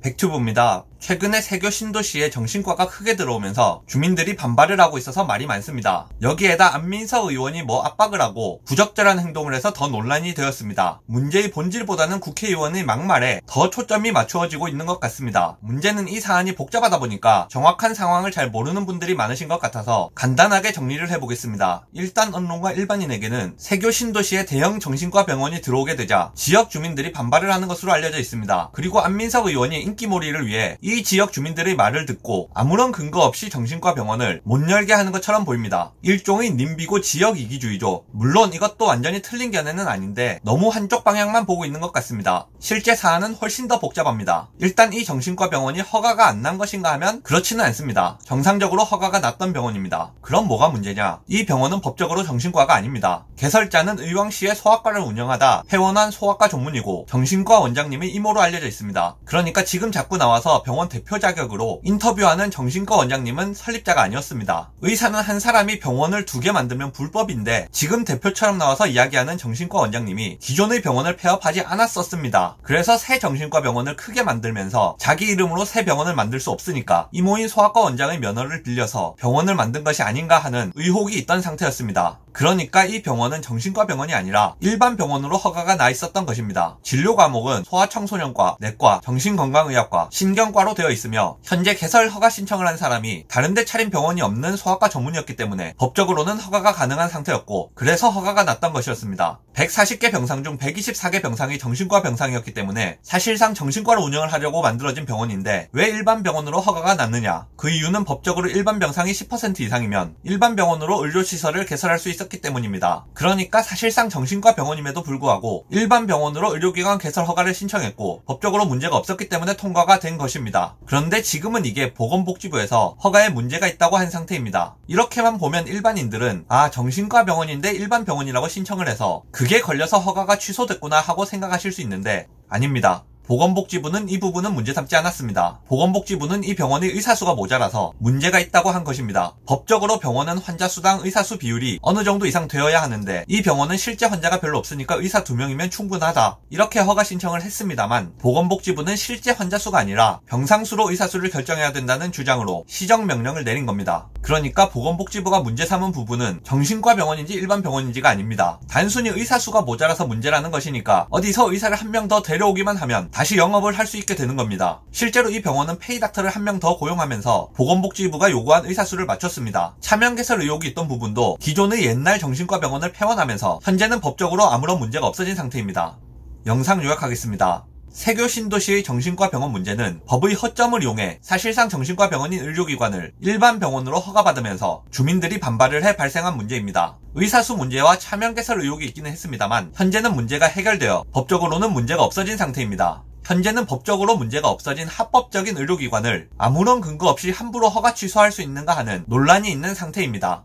백튜브입니다. 최근에 세교 신도시에 정신과가 크게 들어오면서 주민들이 반발을 하고 있어서 말이 많습니다. 여기에다 안민석 의원이 압박을 하고 부적절한 행동을 해서 더 논란이 되었습니다. 문제의 본질보다는 국회의원의 막말에 더 초점이 맞추어지고 있는 것 같습니다. 문제는 이 사안이 복잡하다 보니까 정확한 상황을 잘 모르는 분들이 많으신 것 같아서 간단하게 정리를 해보겠습니다. 일단 언론과 일반인에게는 세교 신도시에 대형 정신과 병원이 들어오게 되자 지역 주민들이 반발을 하는 것으로 알려져 있습니다. 그리고 안민석 의원이 인기몰이를 위해 이 지역 주민들의 말을 듣고 아무런 근거 없이 정신과 병원을 못 열게 하는 것처럼 보입니다. 일종의 님비고 지역 이기주의죠. 물론 이것도 완전히 틀린 견해는 아닌데 너무 한쪽 방향만 보고 있는 것 같습니다. 실제 사안은 훨씬 더 복잡합니다. 일단 이 정신과 병원이 허가가 안 난 것인가 하면 그렇지는 않습니다. 정상적으로 허가가 났던 병원입니다. 그럼 뭐가 문제냐? 이 병원은 법적으로 정신과가 아닙니다. 개설자는 의왕시의 소아과를 운영하다 회원한 소아과 전문이고 정신과 원장님이 이모로 알려져 있습니다. 그러니까 지금 자꾸 나와서 병원 대표 자격으로 인터뷰하는 정신과 원장님은 설립자가 아니었습니다. 의사는 한 사람이 병원을 2개 만들면 불법인데 지금 대표처럼 나와서 이야기하는 정신과 원장님이 기존의 병원을 폐업하지 않았었습니다. 그래서 새 정신과 병원을 크게 만들면서 자기 이름으로 새 병원을 만들 수 없으니까 이모인 소아과 원장의 면허를 빌려서 병원을 만든 것이 아닌가 하는 의혹이 있던 상태였습니다. 그러니까 이 병원은 정신과 병원이 아니라 일반 병원으로 허가가 나 있었던 것입니다. 진료 과목은 소아청소년과, 내과, 정신건강의학과, 신경과로 되어 있으며 현재 개설 허가 신청을 한 사람이 다른데 차린 병원이 없는 소아과 전문이었기 때문에 법적으로는 허가가 가능한 상태였고 그래서 허가가 났던 것이었습니다. 140개 병상 중 124개 병상이 정신과 병상이었기 때문에 사실상 정신과로 운영을 하려고 만들어진 병원인데 왜 일반 병원으로 허가가 났느냐? 그 이유는 법적으로 일반 병상이 10% 이상이면 일반 병원으로 의료시설을 개설할 수 있었기 때문입니다. 그러니까 사실상 정신과 병원임에도 불구하고 일반 병원으로 의료기관 개설 허가를 신청했고 법적으로 문제가 없었기 때문에 통과가 된 것입니다. 그런데 지금은 이게 보건복지부에서 허가에 문제가 있다고 한 상태입니다. 이렇게만 보면 일반인들은 정신과 병원인데 일반 병원이라고 신청을 해서 그게 걸려서 허가가 취소됐구나 하고 생각하실 수 있는데 아닙니다. 보건복지부는 이 부분은 문제 삼지 않았습니다. 보건복지부는 이 병원의 의사수가 모자라서 문제가 있다고 한 것입니다. 법적으로 병원은 환자 수당 의사수 비율이 어느 정도 이상 되어야 하는데 이 병원은 실제 환자가 별로 없으니까 의사 2명이면 충분하다. 이렇게 허가 신청을 했습니다만 보건복지부는 실제 환자 수가 아니라 병상수로 의사수를 결정해야 된다는 주장으로 시정명령을 내린 겁니다. 그러니까 보건복지부가 문제 삼은 부분은 정신과 병원인지 일반 병원인지가 아닙니다. 단순히 의사수가 모자라서 문제라는 것이니까 어디서 의사를 한 명 더 데려오기만 하면 다시 영업을 할 수 있게 되는 겁니다. 실제로 이 병원은 페이닥터를 한 명 더 고용하면서 보건복지부가 요구한 의사수를 맞췄습니다. 차명 개설 의혹이 있던 부분도 기존의 옛날 정신과 병원을 폐원하면서 현재는 법적으로 아무런 문제가 없어진 상태입니다. 영상 요약하겠습니다. 세교 신도시의 정신과 병원 문제는 법의 허점을 이용해 사실상 정신과 병원인 의료기관을 일반 병원으로 허가받으면서 주민들이 반발을 해 발생한 문제입니다. 의사수 문제와 차명 개설 의혹이 있기는 했습니다만 현재는 문제가 해결되어 법적으로는 문제가 없어진 상태입니다. 현재는 법적으로 문제가 없어진 합법적인 의료기관을 아무런 근거 없이 함부로 허가 취소할 수 있는가 하는 논란이 있는 상태입니다.